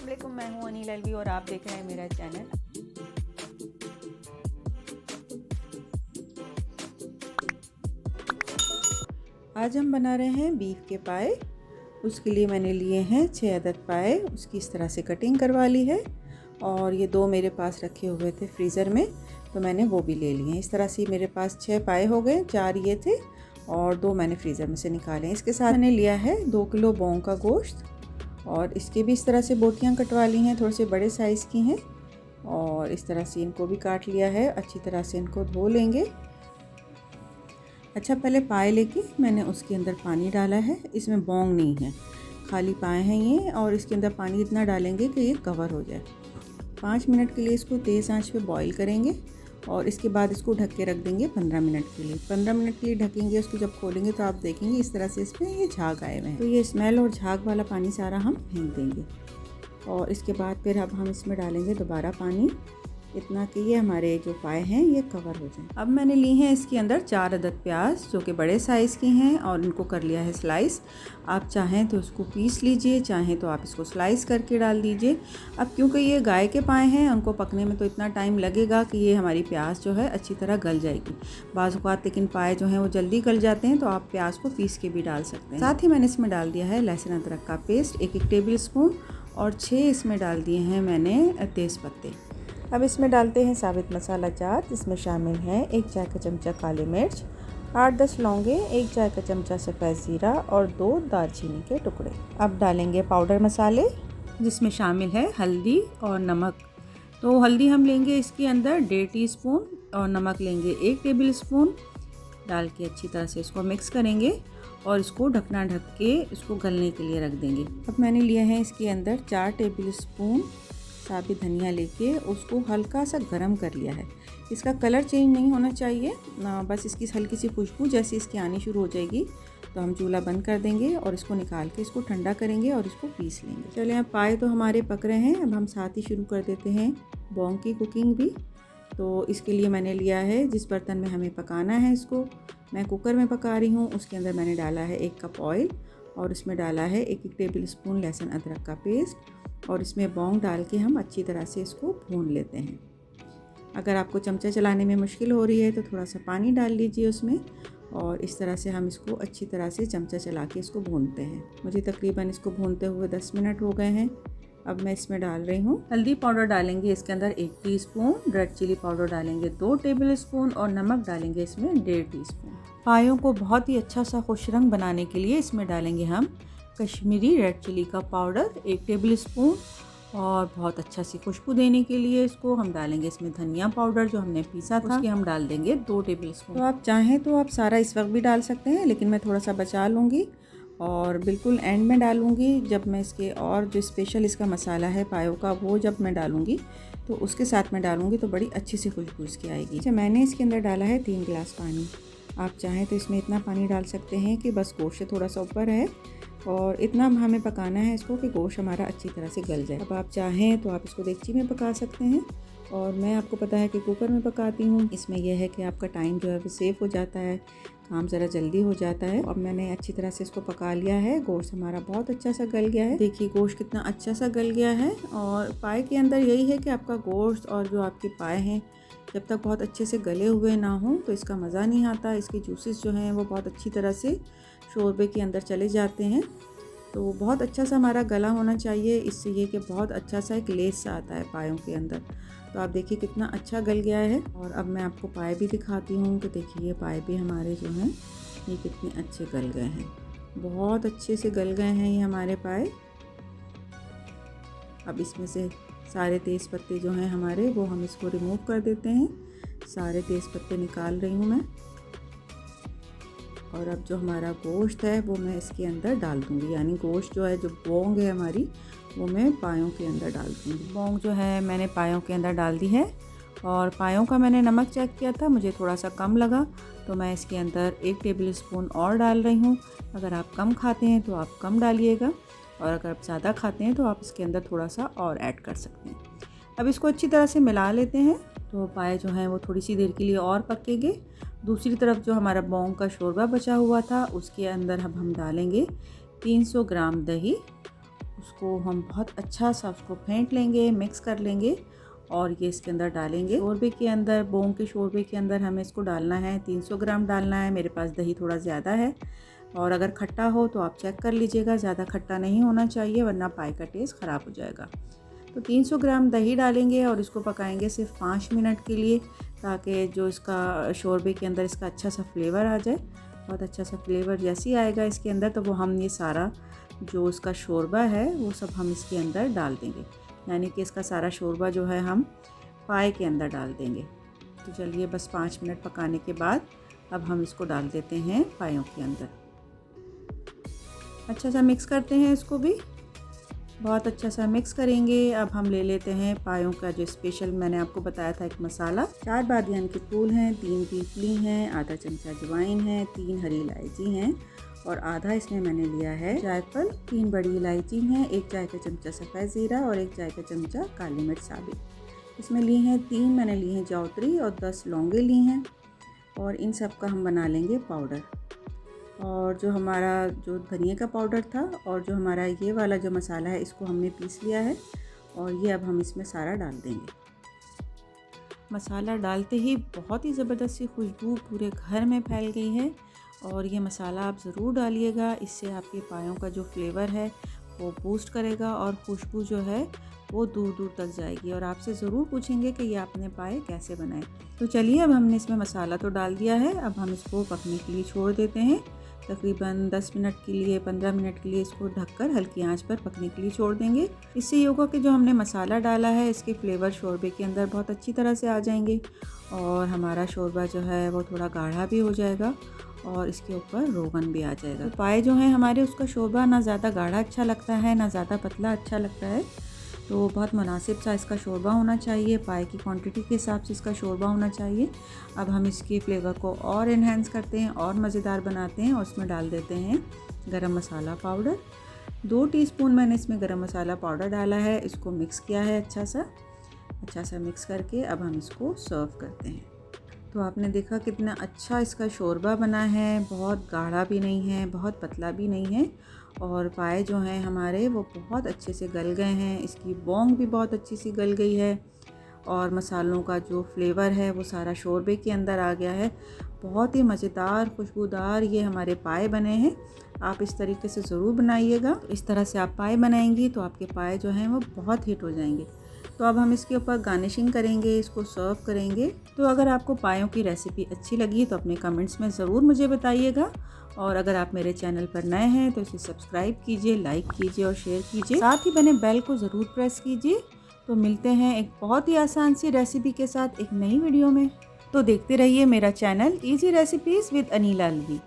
वालेकुम, मैं हूं अनिल अलवी और आप देख रहे हैं मेरा चैनल। आज हम बना रहे हैं बीफ के पाए। उसके लिए मैंने लिए हैं 6 अदद पाए। उसकी इस तरह से कटिंग करवा ली है और ये 2 मेरे पास रखे हुए थे फ्रीज़र में, तो मैंने वो भी ले लिए हैं। इस तरह से मेरे पास 6 पाए हो गए, 4 ये थे और 2 मैंने फ्रीज़र में से निकाले। इसके साथ मैंने लिया है 2 किलो बोंग का गोश्त और इसके भी इस तरह से बोटियां कटवा ली हैं, थोड़े से बड़े साइज़ की हैं। और इस तरह से इनको भी काट लिया है। अच्छी तरह से इनको धो लेंगे। अच्छा, पहले पाए लेके मैंने उसके अंदर पानी डाला है। इसमें बोंग नहीं है, खाली पाए हैं ये, और इसके अंदर पानी इतना डालेंगे कि ये कवर हो जाए। 5 मिनट के लिए इसको तेज़ आंच पे बॉईल करेंगे और इसके बाद इसको ढक के रख देंगे 15 मिनट के लिए। 15 मिनट के लिए ढकेंगे। उसको जब खोलेंगे तो आप देखेंगे इस तरह से इसमें ये झाग आए हुए हैं, तो ये स्मेल और झाग वाला पानी सारा हम फेंक देंगे। और इसके बाद फिर अब हम इसमें डालेंगे दोबारा पानी, इतना कि ये हमारे जो पाए हैं ये कवर हो जाए। अब मैंने ली हैं इसके अंदर 4 अदद प्याज, जो कि बड़े साइज़ की हैं, और इनको कर लिया है स्लाइस। आप चाहें तो इसको पीस लीजिए, चाहें तो आप इसको स्लाइस करके डाल दीजिए। अब क्योंकि ये गाय के पाए हैं, उनको पकने में तो इतना टाइम लगेगा कि ये हमारी प्याज जो है अच्छी तरह गल जाएगी। बाज़ औक़ात लेकिन पाए जो हैं वो जल्दी गल जाते हैं, तो आप प्याज को पीस के भी डाल सकते हैं। साथ ही मैंने इसमें डाल दिया है लहसुन अदरक का पेस्ट 1-1 टेबल स्पून, और 6 इसमें डाल दिए हैं मैंने तेज़ पत्ते। अब इसमें डालते हैं साबित मसाला जात। इसमें शामिल हैं 1 चाय का चमचा काली मिर्च, 8-10 लौंगे, 1 चाय का चमचा सफ़ेद ज़ीरा और 2 दालचीनी के टुकड़े। अब डालेंगे पाउडर मसाले, जिसमें शामिल है हल्दी और नमक। तो हल्दी हम लेंगे इसके अंदर 1.5 टीस्पून और नमक लेंगे 1 टेबल स्पून। डाल के अच्छी तरह से इसको मिक्स करेंगे और इसको ढकना ढक के इसको गलने के लिए रख देंगे। अब मैंने लिए हैं इसके अंदर 4 टेबल स्पून साबित धनिया लेके उसको हल्का सा गरम कर लिया है। इसका कलर चेंज नहीं होना चाहिए, बस इसकी हल्की सी खुशबू जैसी इसकी आनी शुरू हो जाएगी तो हम चूल्हा बंद कर देंगे और इसको निकाल के इसको ठंडा करेंगे और इसको पीस लेंगे। चलिए, अब पाए तो हमारे पक रहे हैं। अब हम साथ ही शुरू कर देते हैं बोंग की कुकिंग भी। तो इसके लिए मैंने लिया है जिस बर्तन में हमें पकाना है, इसको मैं कुकर में पका रही हूँ। उसके अंदर मैंने डाला है 1 कप ऑयल और इसमें डाला है 1-1 टेबल स्पून लहसुन अदरक का पेस्ट, और इसमें बोंग डाल के हम अच्छी तरह से इसको भून लेते हैं। अगर आपको चमचा चलाने में मुश्किल हो रही है तो थोड़ा सा पानी डाल लीजिए उसमें, और इस तरह से हम इसको अच्छी तरह से चमचा चला के इसको भूनते हैं। मुझे तकरीबन इसको भूनते हुए 10 मिनट हो गए हैं। अब मैं इसमें डाल रही हूँ हल्दी पाउडर, डालेंगे इसके अंदर 1 टीस्पून, रेड चिली पाउडर डालेंगे 2 टेबल स्पून और नमक डालेंगे इसमें 1.5 टीस्पून। पायों को बहुत ही अच्छा सा खुश रंग बनाने के लिए इसमें डालेंगे हम कश्मीरी रेड चिली का पाउडर 1 टेबल स्पून, और बहुत अच्छा सी खुशबू देने के लिए इसको हम डालेंगे इसमें धनिया पाउडर जो हमने पीसा था, उसके हम डाल देंगे 2 टेबल स्पून। तो आप चाहें तो आप सारा इस वक्त भी डाल सकते हैं, लेकिन मैं थोड़ा सा बचा लूँगी और बिल्कुल एंड में डालूँगी, जब मैं इसके और जो स्पेशल इसका मसाला है पायों का वो जब मैं डालूँगी तो उसके साथ में डालूँगी तो बड़ी अच्छी सी खुशबू इसकी आएगी। अच्छा, मैंने इसके अंदर डाला है 3 गिलास पानी। आप चाहें तो इसमें इतना पानी डाल सकते हैं कि बस गोश्त से थोड़ा सा ऊपर है, और इतना हमें पकाना है इसको कि गोश्त हमारा अच्छी तरह से गल जाए। अब आप चाहें तो आप इसको देगची में पका सकते हैं, और मैं आपको पता है कि कुकर में पकाती हूँ। इसमें यह है कि आपका टाइम जो है वो सेव हो जाता है, काम ज़रा जल्दी हो जाता है। अब मैंने अच्छी तरह से इसको पका लिया है। गोश्त हमारा बहुत अच्छा सा गल गया है। देखिए गोश्त कितना अच्छा सा गल गया है। और पाए के अंदर यही है कि आपका गोश्त और जो आपके पाए हैं जब तक बहुत अच्छे से गले हुए ना हों तो इसका मज़ा नहीं आता। इसके जूसेस जो हैं वो बहुत अच्छी तरह से शोरबे के अंदर चले जाते हैं। तो बहुत अच्छा सा हमारा गला होना चाहिए, इससे ये कि बहुत अच्छा सा एक लेस सा आता है पायों के अंदर। तो आप देखिए कितना अच्छा गल गया है। और अब मैं आपको पाए भी दिखाती हूँ कि देखिए ये पाए भी हमारे जो हैं ये कितने अच्छे गल गए हैं। बहुत अच्छे से गल गए हैं ये हमारे पाए। अब इसमें से सारे तेज़ पत्ते जो हैं हमारे वो हम इसको रिमूव कर देते हैं। सारे तेज़ पत्ते निकाल रही हूँ मैं। और अब जो हमारा गोश्त है वो मैं इसके अंदर डाल दूँगी, यानी गोश्त जो है, जो बोंग है हमारी, वो मैं पायों के अंदर डाल दूँगी। बोंग जो है मैंने पायों के अंदर डाल दी है, और पायों का मैंने नमक चेक किया था, मुझे थोड़ा सा कम लगा तो मैं इसके अंदर 1 टेबल स्पून और डाल रही हूँ। अगर आप कम खाते हैं तो आप कम डालिएगा, और अगर आप ज़्यादा खाते हैं तो आप इसके अंदर थोड़ा सा और ऐड कर सकते हैं। अब इसको अच्छी तरह से मिला लेते हैं। तो पाए जो हैं वो थोड़ी सी देर के लिए और पकेंगे। दूसरी तरफ जो हमारा बोंग का शोरबा बचा हुआ था उसके अंदर अब हम डालेंगे 300 ग्राम दही। उसको हम बहुत अच्छा सा उसको फेंट लेंगे, मिक्स कर लेंगे और ये इसके अंदर डालेंगे। शोरबे के अंदर, बोंग के शोरबे के अंदर हमें इसको डालना है 300 ग्राम डालना है। मेरे पास दही थोड़ा ज़्यादा है और अगर खट्टा हो तो आप चेक कर लीजिएगा, ज़्यादा खट्टा नहीं होना चाहिए वरना पाए का टेस्ट ख़राब हो जाएगा। तो 300 ग्राम दही डालेंगे और इसको पकाएंगे सिर्फ 5 मिनट के लिए, ताकि जो इसका शोरबे के अंदर इसका अच्छा सा फ्लेवर आ जाए। बहुत अच्छा सा फ्लेवर जैसे ही आएगा इसके अंदर तो वो हम ये सारा जो इसका शोरबा है वो सब हम इसके अंदर डाल देंगे, यानी कि इसका सारा शोरबा जो है हम पाए के अंदर डाल देंगे। तो चलिए बस 5 मिनट पकाने के बाद अब हम इसको डाल देते हैं पायों के अंदर। अच्छा सा मिक्स करते हैं इसको भी, बहुत अच्छा सा मिक्स करेंगे। अब हम ले लेते हैं पायों का जो स्पेशल मैंने आपको बताया था एक मसाला। 4 बादियान के फूल हैं, 3 पीपली हैं, आधा चमचा अजवाइन है, 3 हरी इलायची हैं और आधा इसमें मैंने लिया है जायफल, 3 बड़ी इलायची हैं, 1 चाय का चमचा सफ़ेद ज़ीरा और 1 चाय का चमचा काली मिर्च साबित। इसमें ली हैं 3 मैंने ली हैं जावित्री और 10 लौंगे ली हैं और इन सब का हम बना लेंगे पाउडर। और जो हमारा जो धनिया का पाउडर था और जो हमारा ये वाला जो मसाला है इसको हमने पीस लिया है और ये अब हम इसमें सारा डाल देंगे। मसाला डालते ही बहुत ही ज़बरदस्त सी खुशबू पूरे घर में फैल गई है और ये मसाला आप ज़रूर डालिएगा, इससे आपके पायों का जो फ्लेवर है वो बूस्ट करेगा और खुशबू जो है वो दूर दूर तक जाएगी और आपसे ज़रूर पूछेंगे कि ये आपने पाए कैसे बनाए। तो चलिए अब हमने इसमें मसाला तो डाल दिया है, अब हम इसको पकने के लिए छोड़ देते हैं। तकरीबन 10 मिनट के लिए 15 मिनट के लिए इसको ढककर हल्की आंच पर पकने के लिए छोड़ देंगे। इससे ये होगा कि जो हमने मसाला डाला है इसके फ्लेवर शोरबे के अंदर बहुत अच्छी तरह से आ जाएंगे और हमारा शोरबा जो है वो थोड़ा गाढ़ा भी हो जाएगा और इसके ऊपर रोगन भी आ जाएगा। तो पाए जो हैं हमारे उसका शोरबा ना ज़्यादा गाढ़ा अच्छा लगता है ना ज़्यादा पतला अच्छा लगता है, तो बहुत मुनासिब सा इसका शोरबा होना चाहिए, पाए की क्वांटिटी के हिसाब से इसका शोरबा होना चाहिए। अब हम इसके फ्लेवर को और इन्हेंस करते हैं और मज़ेदार बनाते हैं और उसमें डाल देते हैं गरम मसाला पाउडर। 2 टीस्पून मैंने इसमें गरम मसाला पाउडर डाला है, इसको मिक्स किया है अच्छा सा मिक्स करके अब हम इसको सर्व करते हैं। तो आपने देखा कितना अच्छा इसका शोरबा बना है, बहुत गाढ़ा भी नहीं है, बहुत पतला भी नहीं है और पाए जो हैं हमारे वो बहुत अच्छे से गल गए हैं, इसकी बोंग भी बहुत अच्छी सी गल गई है और मसालों का जो फ्लेवर है वो सारा शोरबे के अंदर आ गया है। बहुत ही मज़ेदार खुशबूदार ये हमारे पाए बने हैं। आप इस तरीके से ज़रूर बनाइएगा, इस तरह से आप पाए बनाएंगी तो आपके पाए जो हैं वो बहुत हिट हो जाएंगे। तो अब हम इसके ऊपर गार्निशिंग करेंगे, इसको सर्व करेंगे। तो अगर आपको पायों की रेसिपी अच्छी लगी तो अपने कमेंट्स में ज़रूर मुझे बताइएगा और अगर आप मेरे चैनल पर नए हैं तो इसे सब्सक्राइब कीजिए, लाइक कीजिए और शेयर कीजिए, साथ ही बने बेल को ज़रूर प्रेस कीजिए। तो मिलते हैं एक बहुत ही आसान सी रेसिपी के साथ एक नई वीडियो में। तो देखते रहिए मेरा channel easy recipes with Anila Alvi.